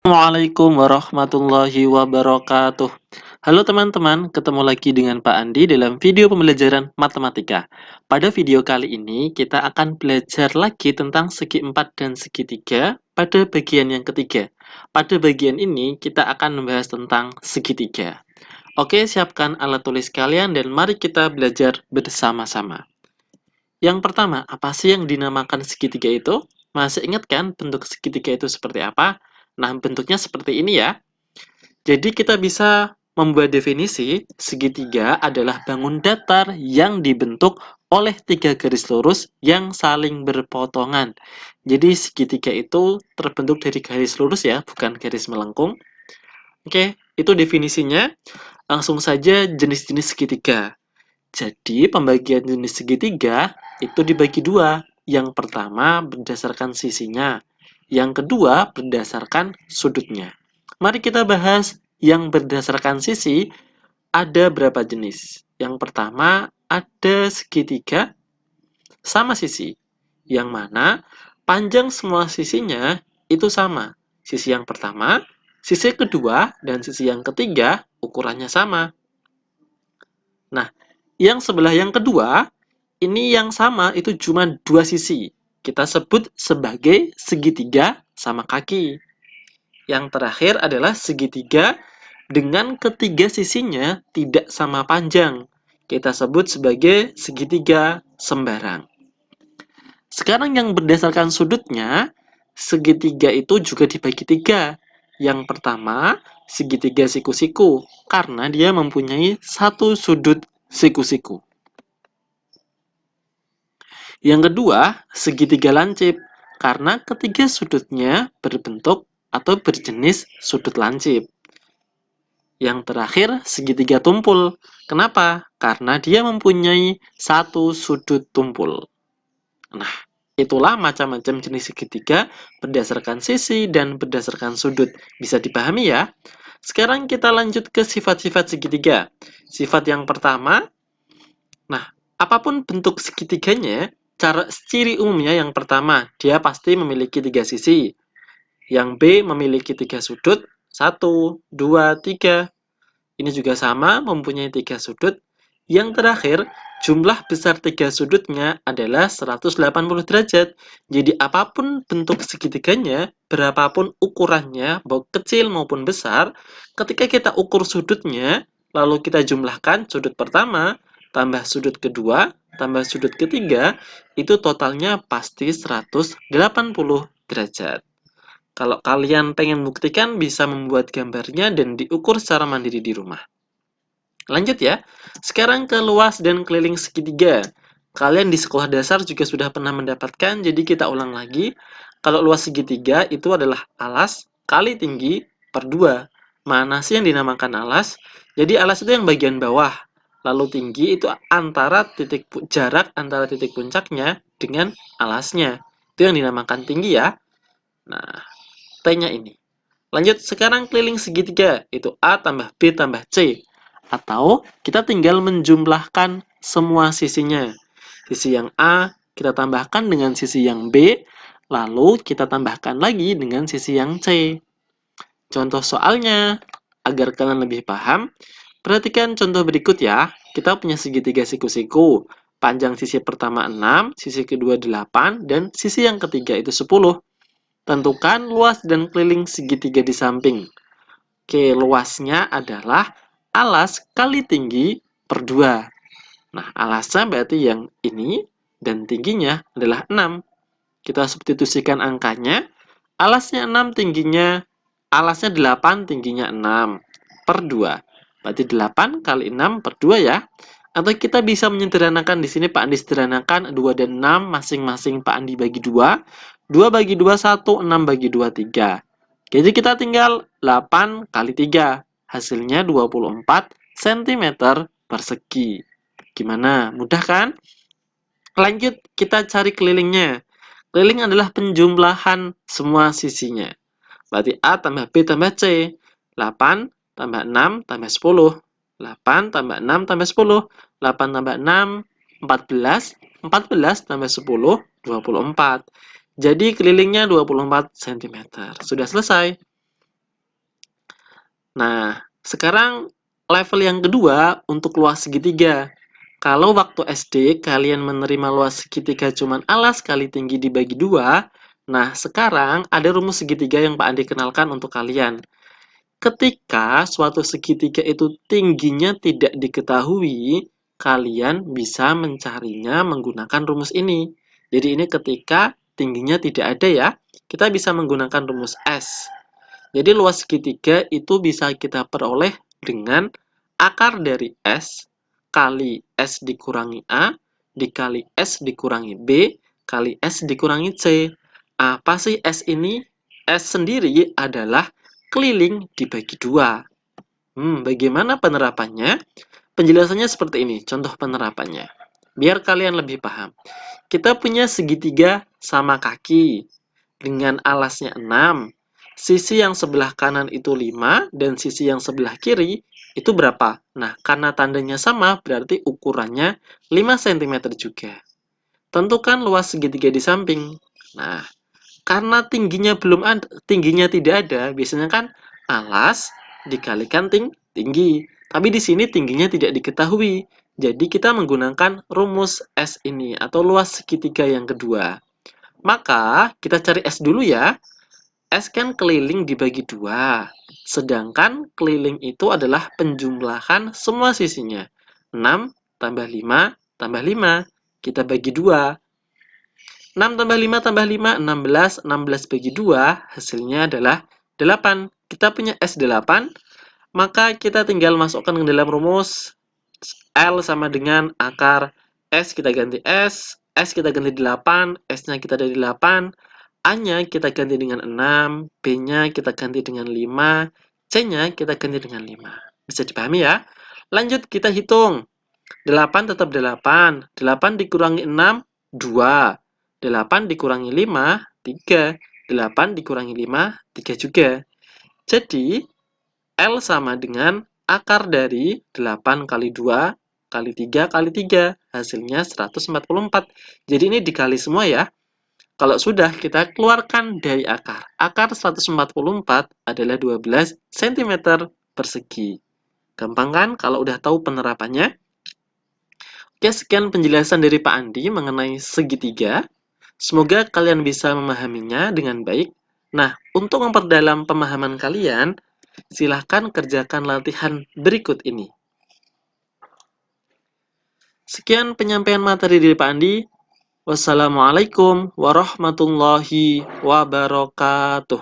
Assalamualaikum warahmatullahi wabarakatuh. Halo teman-teman, ketemu lagi dengan Pak Andi dalam video pembelajaran matematika. Pada video kali ini, kita akan belajar lagi tentang segi 4 dan segitiga pada bagian yang ketiga. Pada bagian ini, kita akan membahas tentang segitiga. Oke, siapkan alat tulis kalian dan mari kita belajar bersama-sama. Yang pertama, apa sih yang dinamakan segitiga itu? Masih ingat kan bentuk segitiga itu seperti apa? Nah, bentuknya seperti ini ya. Jadi kita bisa membuat definisi segitiga adalah bangun datar yang dibentuk oleh tiga garis lurus yang saling berpotongan. Jadi segitiga itu terbentuk dari garis lurus ya, bukan garis melengkung. Oke, itu definisinya. Langsung saja jenis-jenis segitiga. Jadi pembagian jenis segitiga itu dibagi dua. Yang pertama berdasarkan sisinya, yang kedua berdasarkan sudutnya. Mari kita bahas yang berdasarkan sisi ada berapa jenis. Yang pertama ada segitiga sama sisi, yang mana panjang semua sisinya itu sama. Sisi yang pertama, sisi kedua, dan sisi yang ketiga ukurannya sama. Nah, yang sebelah yang kedua, ini yang sama itu cuma dua sisi. Kita sebut sebagai segitiga sama kaki. Yang terakhir adalah segitiga dengan ketiga sisinya tidak sama panjang. Kita sebut sebagai segitiga sembarang. Sekarang yang berdasarkan sudutnya, segitiga itu juga dibagi tiga. Yang pertama, segitiga siku-siku, karena dia mempunyai satu sudut siku-siku. Yang kedua, segitiga lancip, karena ketiga sudutnya berbentuk atau berjenis sudut lancip. Yang terakhir, segitiga tumpul. Kenapa? Karena dia mempunyai satu sudut tumpul. Nah, itulah macam-macam jenis segitiga berdasarkan sisi dan berdasarkan sudut. Bisa dipahami ya? Sekarang kita lanjut ke sifat-sifat segitiga. Sifat yang pertama, nah, apapun bentuk segitiganya, ciri umumnya yang pertama, dia pasti memiliki tiga sisi. Yang B memiliki tiga sudut, 1, 2, 3. Ini juga sama, mempunyai tiga sudut. Yang terakhir, jumlah besar tiga sudutnya adalah 180 derajat. Jadi apapun bentuk segitiganya, berapapun ukurannya, baik kecil maupun besar, ketika kita ukur sudutnya, lalu kita jumlahkan sudut pertama, tambah sudut kedua, tambah sudut ketiga, itu totalnya pasti 180 derajat. Kalau kalian pengen buktikan, bisa membuat gambarnya dan diukur secara mandiri di rumah. Lanjut ya. Sekarang ke luas dan keliling segitiga. Kalian di sekolah dasar juga sudah pernah mendapatkan, jadi kita ulang lagi. Kalau luas segitiga itu adalah alas kali tinggi per 2. Mana sih yang dinamakan alas? Jadi alas itu yang bagian bawah. Lalu tinggi itu jarak antara titik puncaknya dengan alasnya. Itu yang dinamakan tinggi ya. Nah, T-nya ini. Lanjut, sekarang keliling segitiga, itu A tambah B tambah C. Atau kita tinggal menjumlahkan semua sisinya. Sisi yang A kita tambahkan dengan sisi yang B, lalu kita tambahkan lagi dengan sisi yang C. Contoh soalnya, agar kalian lebih paham, perhatikan contoh berikut ya. Kita punya segitiga siku-siku. Panjang sisi pertama 6, sisi kedua 8, dan sisi yang ketiga itu 10. Tentukan luas dan keliling segitiga di samping. Oke, luasnya adalah alas kali tinggi per 2. Nah, alasnya berarti yang ini dan tingginya adalah 6. Kita substitusikan angkanya. Alasnya 6, alasnya 8, tingginya 6 per 2. Berarti 8 kali 6 per 2 ya. Atau kita bisa menyederhanakan di sini Pak Andi sederhanakan 2 dan 6 masing-masing Pak Andi bagi 2. 2 bagi 2 1, 6 bagi 2 3. Jadi kita tinggal 8 kali 3. Hasilnya 24 cm persegi. Gimana? Mudah kan? Lanjut kita cari kelilingnya. Keliling adalah penjumlahan semua sisinya. Berarti A tambah B tambah C. 8 tambah 6 tambah 10. 8 tambah 6 tambah 10. 8 tambah 6, 14. 14 tambah 10, 24. Jadi kelilingnya 24 cm. Sudah selesai. Nah, sekarang level yang kedua untuk luas segitiga. Kalau waktu SD kalian menerima luas segitiga cuman alas kali tinggi dibagi 2, nah sekarang ada rumus segitiga yang Pak Andi kenalkan untuk kalian. Ketika suatu segitiga itu tingginya tidak diketahui, kalian bisa mencarinya menggunakan rumus ini. Jadi ini ketika tingginya tidak ada ya, kita bisa menggunakan rumus S. Jadi luas segitiga itu bisa kita peroleh dengan akar dari S kali S dikurangi A dikali S dikurangi B kali S dikurangi C. Apa sih S ini? S sendiri adalah keliling dibagi 2. Bagaimana penerapannya? Penjelasannya seperti ini, contoh penerapannya. Biar kalian lebih paham. Kita punya segitiga sama kaki dengan alasnya 6. Sisi yang sebelah kanan itu 5 dan sisi yang sebelah kiri itu berapa? Nah, karena tandanya sama berarti ukurannya 5 cm juga. Tentukan luas segitiga di samping. Nah, karena tingginya tidak ada, biasanya kan alas dikalikan tinggi. Tapi di sini tingginya tidak diketahui. Jadi kita menggunakan rumus S ini atau luas segitiga yang kedua. Maka kita cari S dulu ya. S kan keliling dibagi 2. Sedangkan keliling itu adalah penjumlahan semua sisinya. 6 tambah 5 tambah 5. Kita bagi 2. 6 tambah 5 tambah 5, 16. 16 bagi 2, hasilnya adalah 8. Kita punya S8, maka kita tinggal masukkan ke dalam rumus. L sama dengan akar S kita ganti S kita ganti 8, S-nya kita dari 8, A-nya kita ganti dengan 6, B-nya kita ganti dengan 5, C-nya kita ganti dengan 5. Bisa dipahami ya? Lanjut kita hitung. 8 tetap 8. 8 dikurangi 6, 2. 8 dikurangi 5, 3. 8 dikurangi 5, 3 juga. Jadi, L sama dengan akar dari 8 kali 2 kali 3 kali 3. Hasilnya 144. Jadi ini dikali semua ya. Kalau sudah, kita keluarkan dari akar. Akar 144 adalah 12 cm persegi. Gampang kan kalau udah tahu penerapannya? Oke, sekian penjelasan dari Pak Andi mengenai segitiga. Semoga kalian bisa memahaminya dengan baik. Nah, untuk memperdalam pemahaman kalian, silahkan kerjakan latihan berikut ini. Sekian penyampaian materi dari Pak Andi. Wassalamualaikum warahmatullahi wabarakatuh.